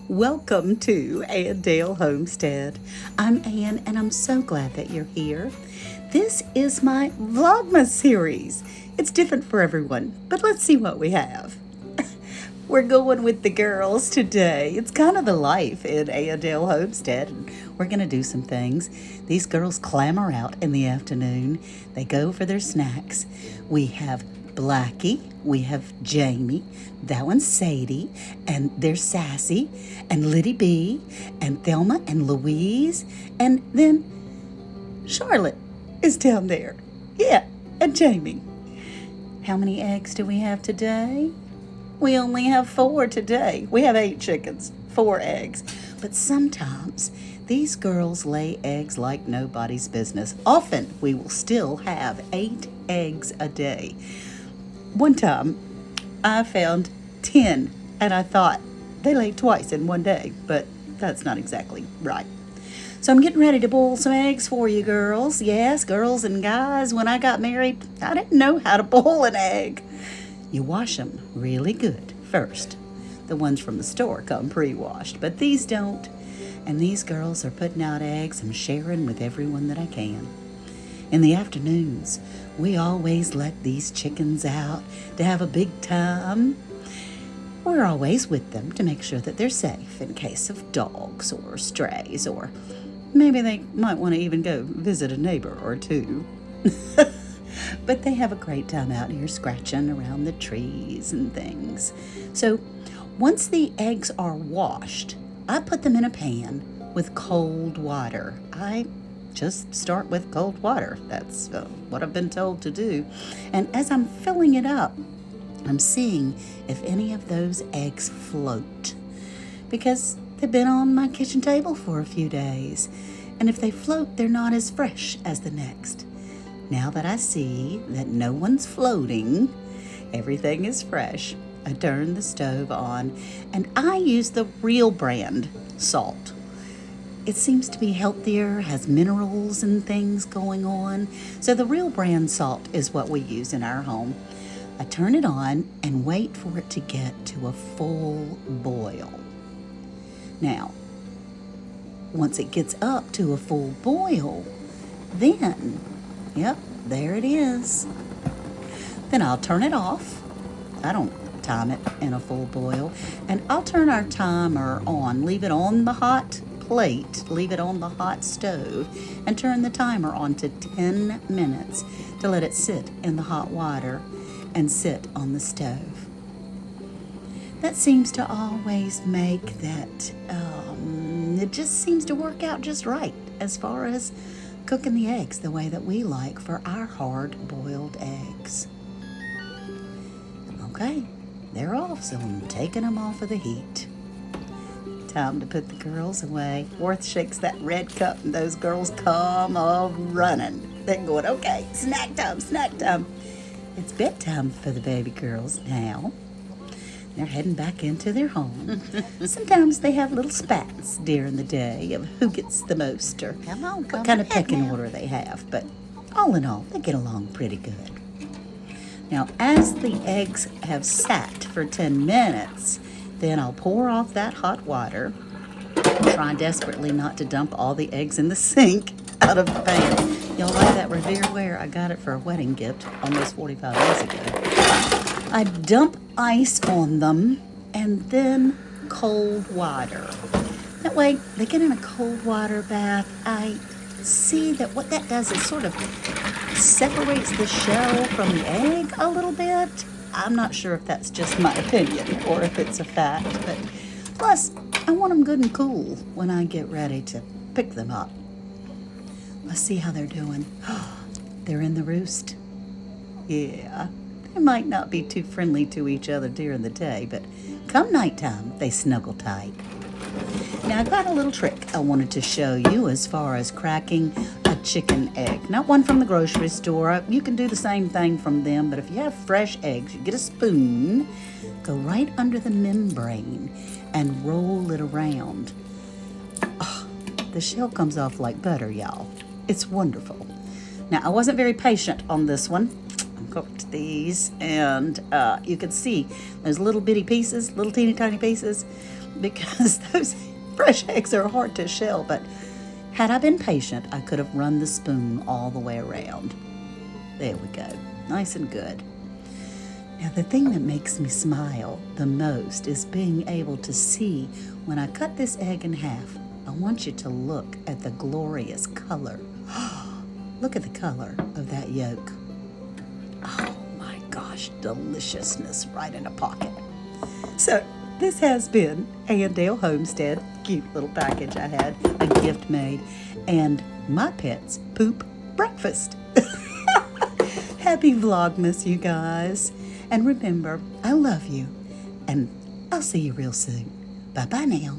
Welcome to Ann Dale Homestead. I'm Ann and I'm so glad that you're here. This is my Vlogmas series. It's different for everyone, but let's see what we have. We're going with the girls today. It's kind of the life in Ann Dale Homestead, and we're going to do some things. These girls clamor out in the afternoon. They go for their snacks. We have Blackie, we have Jamie, that one's Sadie, and there's Sassy, and Liddy B, and Thelma, and Louise, and then Charlotte is down there. Yeah, and Jamie. How many eggs do we have today? We only have 4 today. We have 8 chickens, 4 eggs. But sometimes these girls lay eggs like nobody's business. Often we will still have 8 eggs a day. One time I found 10 and I thought they laid twice in one day, but that's not exactly right. So I'm getting ready to boil some eggs for you girls. Yes, girls and guys, when I got married, I didn't know how to boil an egg. You wash them really good first. The ones from the store come pre-washed, but these don't. And these girls are putting out eggs and sharing with everyone that I can. In the afternoons, we always let these chickens out to have a big time. We're always with them to make sure that they're safe in case of dogs or strays, or maybe they might want to even go visit a neighbor or two. But they have a great time out here scratching around the trees and things. So once the eggs are washed, I put them in a pan with cold water. I just start with cold water. That's what I've been told to do. And as I'm filling it up, I'm seeing if any of those eggs float, because they've been on my kitchen table for a few days. And if they float, they're not as fresh as the next. Now that I see that no one's floating, everything is fresh, I turn the stove on and I use the Real brand salt. It seems to be healthier, has minerals and things going on. So the Real brand salt is what we use in our home. I turn it on and wait for it to get to a full boil. Now, once it gets up to a full boil, then, yep, there it is. Then I'll turn it off. I don't time it in a full boil. And I'll turn our timer on, leave it on the hot plate, leave it on the hot stove, and turn the timer on to 10 minutes to let it sit in the hot water and sit on the stove. That seems to always make that, it just seems to work out just right as far as cooking the eggs the way that we like for our hard-boiled eggs. Okay, they're off, so I'm taking them off of the heat. Time to put the girls away. Worth shakes that red cup and those girls come running. They're going, okay, snack time, snack time. It's bedtime for the baby girls now. They're heading back into their home. Sometimes they have little spats during the day of who gets the most or what kind of pecking order they have. But all in all, they get along pretty good. Now, as the eggs have sat for 10 minutes, then I'll pour off that hot water. Try desperately not to dump all the eggs in the sink out of the pan. Y'all like that Revere ware? I got it for a wedding gift almost 45 years ago. I dump ice on them and then cold water. That way they get in a cold water bath. I see that what that does is sort of separates the shell from the egg a little bit. I'm not sure if that's just my opinion or if it's a fact, but plus I want them good and cool when I get ready to pick them up. Let's see how they're doing. They're in the roost. Yeah, they might not be too friendly to each other during the day, but come nighttime, they snuggle tight. Now, I got a little trick I wanted to show you as far as cracking a chicken egg. Not one from the grocery store. You can do the same thing from them, but if you have fresh eggs, you get a spoon, go right under the membrane, and roll it around. Oh, the shell comes off like butter, y'all. It's wonderful. Now, I wasn't very patient on this one. I cooked these, and you can see those little bitty pieces, little teeny tiny pieces. because those fresh eggs are hard to shell, but had I been patient, I could have run the spoon all the way around. There we go. Nice and good. Now, the thing that makes me smile the most is being able to see when I cut this egg in half. I want you to look at the glorious color. Look at the color of that yolk. Oh my gosh, deliciousness right in a pocket. So, this has been Andale Homestead. Cute little package I had, a gift made, and my pet's poop breakfast. Happy Vlogmas, you guys. And remember, I love you, and I'll see you real soon. Bye-bye now.